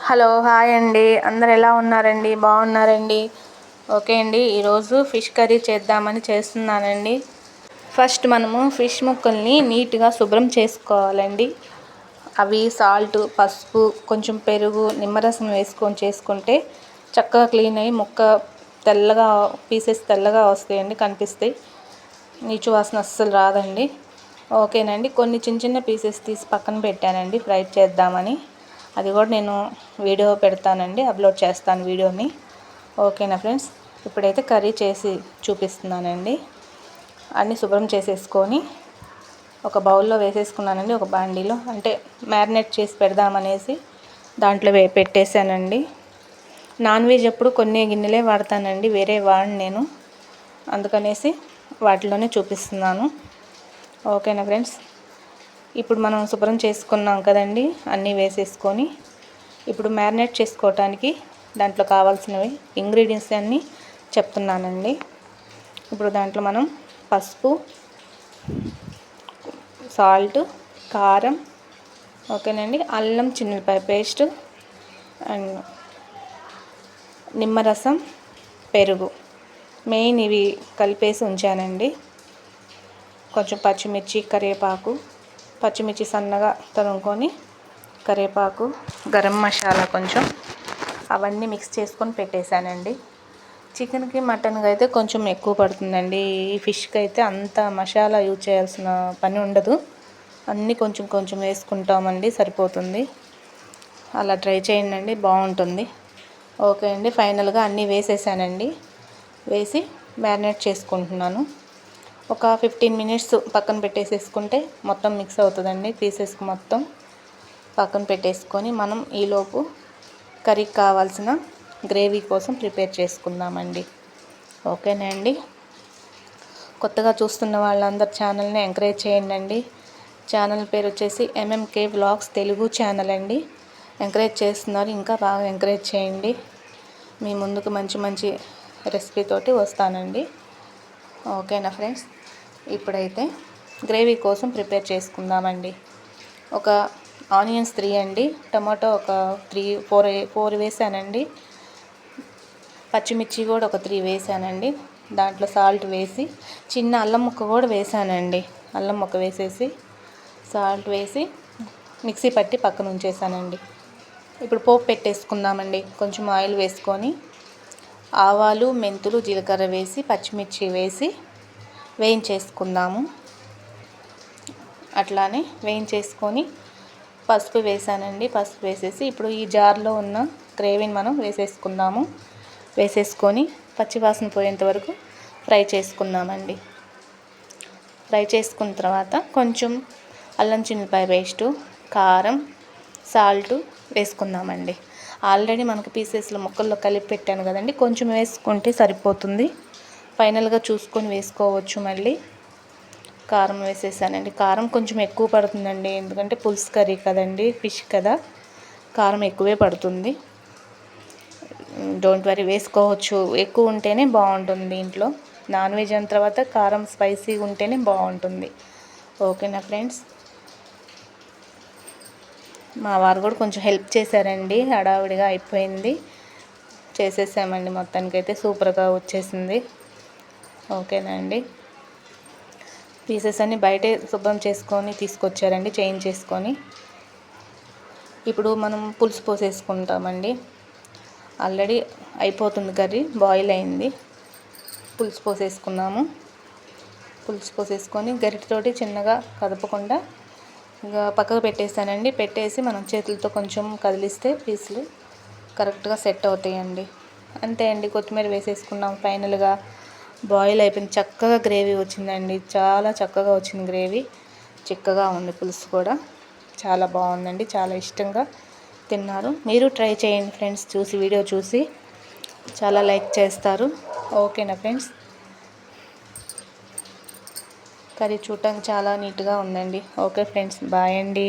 Hello hi అండి, అందరు ఎలా ఉన్నారండి? బాగున్నారండి? ఓకే అండి, ఈరోజు ఫిష్ కర్రీ చేద్దామని చేస్తున్నానండి. ఫస్ట్ మనము ఫిష్ ముక్కల్ని నీట్గా శుభ్రం చేసుకోవాలండి. అవి సాల్ట్, పసుపు, కొంచెం పెరుగు, నిమ్మరసం వేసుకొని చేసుకుంటే చక్కగా క్లీన్ అయ్యి ముక్క తెల్లగా పీసెస్ తెల్లగా వస్తాయండి, కనిపిస్తాయి. నీచు వాసన అస్సలు రాదండి. ఓకేనండి, కొన్ని చిన్న చిన్న పీసెస్ తీసి పక్కన పెట్టానండి ఫ్రై చేద్దామని. అది కూడా నేను వీడియో పెడతానండి, అప్లోడ్ చేస్తాను వీడియోని. ఓకేనా ఫ్రెండ్స్, ఇప్పుడైతే కర్రీ చేసి చూపిస్తున్నానండి. అన్నీ శుభ్రం చేసేసుకొని ఒక బౌల్లో వేసేసుకున్నానండి. ఒక బాండీలో అంటే మ్యారినేట్ చేసి పెడదామనేసి దాంట్లో పెట్టేశానండి. నాన్ వెజ్ ఎప్పుడు కొన్ని గిన్నెలే వాడతానండి, వేరే వాడిని నేను, అందుకనేసి వాటిలోనే చూపిస్తున్నాను. ఓకేనా ఫ్రెండ్స్, ఇప్పుడు మనం శుభ్రం చేసుకున్నాం కదండి, అన్నీ వేసేసుకొని ఇప్పుడు మ్యారినేట్ చేసుకోవటానికి దాంట్లో కావాల్సినవి ఇంగ్రీడియంట్స్ అన్నీ చెప్తున్నానండి. ఇప్పుడు దాంట్లో మనం పసుపు, సాల్ట్, కారం, ఓకేనండి, అల్లం చిన్నులపాయ పేస్ట్ అండ్ నిమ్మరసం, పెరుగు మెయిన్ ఇవి కలిపేసి ఉంచానండి. కొంచెం పచ్చిమిర్చి, కరివేపాకు, పచ్చిమిర్చి సన్నగా తరుముకొని, కరివేపాకు, గరం మసాలా కొంచెం, అవన్నీ మిక్స్ చేసుకొని పెట్టేశానండి. చికెన్కి మటన్కి అయితే కొంచెం ఎక్కువ పడుతుందండి. ఈ ఫిష్కి అయితే అంత మసాలా యూజ్ చేయాల్సిన పని ఉండదు, అన్నీ కొంచెం కొంచెం వేసుకుంటామండి, సరిపోతుంది. అలా ట్రై చేయండి, బాగుంటుంది. ఓకే అండి, ఫైనల్గా అన్నీ వేసేసానండి. వేసి మ్యారినేట్ చేసుకుంటున్నాను. ఒక 15 మినిట్స్ పక్కన పెట్టేసేసుకుంటే మొత్తం మిక్స్ అవుతుందండి పీసెస్కి మొత్తం. పక్కన పెట్టేసుకొని మనం ఈలోపు కర్రీకి కావాల్సిన గ్రేవీ కోసం ప్రిపేర్ చేసుకుందామండి. ఓకేనా అండి, కొత్తగా చూస్తున్న వాళ్ళందరూ ఛానల్ని ఎంకరేజ్ చేయండి. ఛానల్ పేరు వచ్చేసి ఎంఎంకే వ్లాగ్స్ తెలుగు ఛానల్ అండి. ఎంకరేజ్ చేస్తున్నారు, ఇంకా బాగా ఎంకరేజ్ చేయండి. మీ ముందుకు మంచి మంచి రెసిపీతోటి వస్తానండి. ఓకేనా ఫ్రెండ్స్, ఇప్పుడైతే గ్రేవీ కోసం ప్రిపేర్ చేసుకుందామండి. ఒక ఆనియన్స్ 3 అండి, టమాటో ఒక 4 వేసానండి, పచ్చిమిర్చి కూడా ఒక 3 వేసానండి. దాంట్లో సాల్ట్ వేసి చిన్న అల్లం ముక్క కూడా వేసానండి. అల్లం ముక్క వేసేసి సాల్ట్ వేసి మిక్సీ పట్టి పక్కన ఉంచేసానండి. ఇప్పుడు పోపు పెట్టేసుకుందామండి. కొంచెం ఆయిల్ వేసుకొని ఆవాలు, మెంతులు, జీలకర్ర వేసి పచ్చిమిర్చి వేసి వేయించేసుకుందాము. అట్లానే వేయించేసుకొని పసుపు వేసానండి. పసుపు వేసేసి ఇప్పుడు ఈ జార్లో ఉన్న గ్రేవీని మనం వేసేసుకుందాము. వేసేసుకొని పచ్చివాసన పోయేంత వరకు ఫ్రై చేసుకుందామండి. ఫ్రై చేసుకున్న తర్వాత కొంచెం అల్లం చిన్నులపాయ పేస్టు, కారం, సాల్ట్ వేసుకుందామండి. ఆల్రెడీ మనకు పీసెస్లో ముక్కల్లో కలిపి పెట్టాను కదండి, కొంచెం వేసుకుంటే సరిపోతుంది. ఫైనల్గా చూసుకొని వేసుకోవచ్చు. మళ్ళీ కారం వేసేసానండి. కారం కొంచెం ఎక్కువ పడుతుందండి, ఎందుకంటే పులుసు కర్రీ కదండి, ఫిష్ కదా, కారం ఎక్కువే పడుతుంది. డోంట్ వరీ, వేసుకోవచ్చు. ఎక్కువ ఉంటేనే బాగుంటుంది ఇంట్లో. నాన్ వెజ్ అయిన తర్వాత కారం స్పైసీగా ఉంటేనే బాగుంటుంది. ఓకేనా ఫ్రెండ్స్, మా వారు కూడా కొంచెం హెల్ప్ చేశారండి, హడావిడిగా అయిపోయింది, చేసేసామండి. మొత్తానికైతే సూపర్గా వచ్చేసింది. ఓకేనా అండి, పీసెస్ అన్నీ బయటే శుభ్రం చేసుకొని తీసుకొచ్చారండి, చేయించేసుకొని. ఇప్పుడు మనం పులుసు పోసేసుకుంటామండి. ఆల్రెడీ అయిపోతుంది, కర్రీ బాయిల్ అయింది. పులుసు పోసేసుకున్నాము. పులుసు పోసేసుకొని గరిటెతోటి చిన్నగా కదపకుండా ఇంకా పక్కకు పెట్టేసానండి. పెట్టేసి మనం చేతులతో కొంచెం కదిలిస్తే పీసులు కరెక్ట్గా సెట్ అవుతాయండి. అంతే అండి, కొత్తిమీర వేసేసుకున్నాం. ఫైనల్గా బాయిల్ అయిపోయింది, చక్కగా గ్రేవీ వచ్చిందండి, చాలా చక్కగా వచ్చింది గ్రేవీ. చిక్కగా ఉంది, పులుసు కూడా చాలా బాగుందండి, చాలా ఇష్టంగా తిన్నారు. మీరు ట్రై చేయండి ఫ్రెండ్స్, వీడియో చూసి చాలా లైక్ చేస్తారు. ఓకేనా ఫ్రెండ్స్, కర్రీ చూడటానికి చాలా నీట్గా ఉందండి. ఓకే ఫ్రెండ్స్, బాయ్ అండి.